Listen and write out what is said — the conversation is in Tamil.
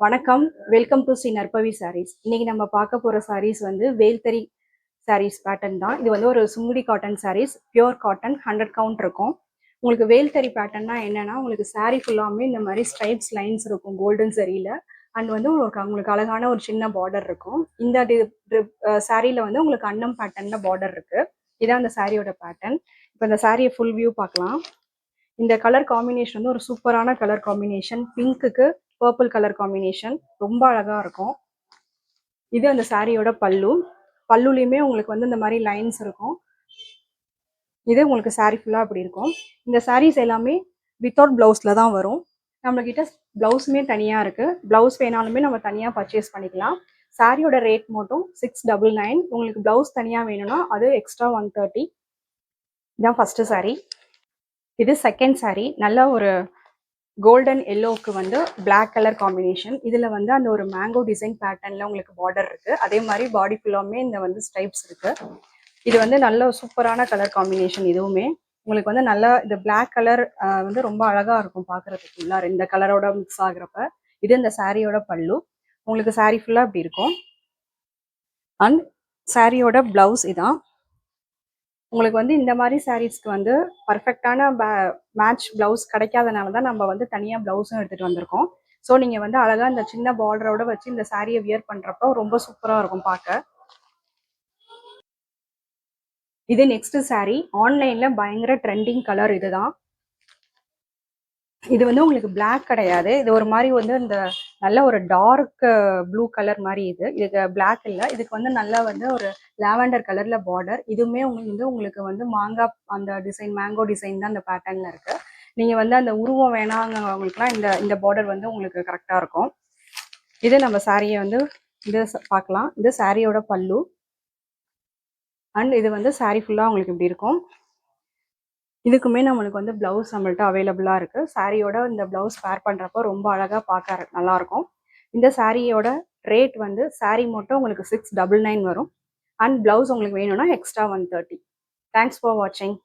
வணக்கம். வெல்கம் டு ஸ்ரீ நற்பவி சாரீஸ். இன்னைக்கு நம்ம பார்க்க போற சாரீஸ் வந்து வேல்தறி சாரீஸ் பேட்டர்ன் தான். இது வந்து ஒரு Sungudi cotton sarees, pure cotton 100 count இருக்கும். உங்களுக்கு வேல்தறி பேட்டர்ன்னா என்னன்னா, உங்களுக்கு சாரீ ஃபுல்லாமே இந்த மாதிரி ஸ்ட்ரைப்ஸ் லைன்ஸ் இருக்கும் கோல்டன் சரியில. அண்ட் வந்து உங்களுக்கு அழகான ஒரு சின்ன பார்டர் இருக்கும். இந்த சாரீல வந்து உங்களுக்கு அன்னம் பேட்டர்ன்ல பார்டர் இருக்கு. இதான் அந்த சாரியோட பேட்டர்ன். இப்போ இந்த சாரியை ஃபுல் வியூ பார்க்கலாம். இந்த கலர் காம்பினேஷன் வந்து ஒரு சூப்பரான கலர் காம்பினேஷன். பிங்க்குக்கு பர்பிள் கலர் காம்பினேஷன் ரொம்ப அழகா இருக்கும். இது அந்த சாரியோட பல்லு. பல்லுலையுமே உங்களுக்கு வந்து இந்த மாதிரி லைன்ஸ் இருக்கும். இது உங்களுக்கு சாரி ஃபுல்லா அப்படி இருக்கும். இந்த சாரீஸ் எல்லாமே வித்தவுட் பிளவுஸ்ல தான் வரும். நம்ம கிட்ட பிளவுஸுமே தனியா இருக்கு. பிளவுஸ் வேணாலுமே நம்ம தனியா பர்ச்சேஸ் பண்ணிக்கலாம். சாரியோட ரேட் மட்டும் 699. உங்களுக்கு பிளவுஸ் தனியா வேணும்னா அது எக்ஸ்ட்ரா 130. இதான் ஃபர்ஸ்ட் சாரி. இது செகண்ட் சாரி. நல்ல ஒரு கோல்டன் எல்லோவுக்கு வந்து பிளாக் கலர் காம்பினேஷன். இதுல வந்து அந்த ஒரு மேங்கோ டிசைன் பேட்டர்ன்ல உங்களுக்கு பார்டர் இருக்கு. அதே மாதிரி பாடி ஃபுல்லாமே இந்த வந்து ஸ்ட்ரைப்ஸ் இருக்கு. இது வந்து நல்ல சூப்பரான கலர் காம்பினேஷன். இதுவுமே உங்களுக்கு வந்து நல்லா இந்த பிளாக் கலர் வந்து ரொம்ப அழகா இருக்கும் பாக்குறதுக்கு. உள்ளார இந்த கலரோட மிக்ஸ் ஆகுறப்ப. இது இந்த சாரியோட பல்லு. உங்களுக்கு சாரி ஃபுல்லா இப்படி இருக்கும். அண்ட் சாரியோட பிளவுஸ் இதான். உங்களுக்கு வந்து இந்த மாதிரி சாரீஸ்க்கு வந்து பர்ஃபெக்டான மேட்ச் பிளவுஸ் கிடைக்காதனால தான் நம்ம வந்து தனியாக பிளவுஸும் எடுத்துகிட்டு வந்திருக்கோம். ஸோ நீங்கள் வந்து அழகாக இந்த சின்ன பார்டரோட வச்சு இந்த சாரியை வியர் பண்ணுறப்போ ரொம்ப சூப்பராக இருக்கும் பார்க்க. இது நெக்ஸ்ட் சாரி. ஆன்லைனில் பயங்கர ட்ரெண்டிங் கலர் இதுதான். இது வந்து உங்களுக்கு பிளாக் கிடையாது. இது ஒரு மாதிரி வந்து இந்த நல்ல ஒரு டார்க் ப்ளூ கலர் மாதிரி. இதுக்கு பிளாக் இல்லை. இதுக்கு வந்து நல்லா வந்து ஒரு லாவெண்டர் கலர்ல பார்டர். இதுவுமே உங்களுக்கு வந்து மாங்காய் அந்த டிசைன், மேங்கோ டிசைன் தான் இந்த பேட்டர்ன்ல இருக்கு. நீங்க வந்து அந்த உருவம் வேணாங்கிறவங்களுக்குலாம் இந்த இந்த பார்டர் வந்து உங்களுக்கு கரெக்டா இருக்கும். இது நம்ம சாரியை வந்து இது பார்க்கலாம். இது சாரியோட பல்லு. அண்ட் இது வந்து சாரி ஃபுல்லா உங்களுக்கு இப்படி இருக்கும். இதுக்குமே நம்மளுக்கு வந்து பிளவுஸ் நம்மள்ட்ட அவைலபிளா இருக்கு. சாரியோட இந்த பிளவுஸ் பேர் பண்றப்போ ரொம்ப அழகா பார்க்க நல்லா இருக்கும். இந்த சாரியோட ரேட் வந்து சாரி மட்டும் உங்களுக்கு 699 வரும். அண்ட் பிளவுஸ் உங்களுக்கு வேணும்னா எக்ஸ்ட்ரா 130. தேங்க்ஸ் ஃபார் வாட்சிங்.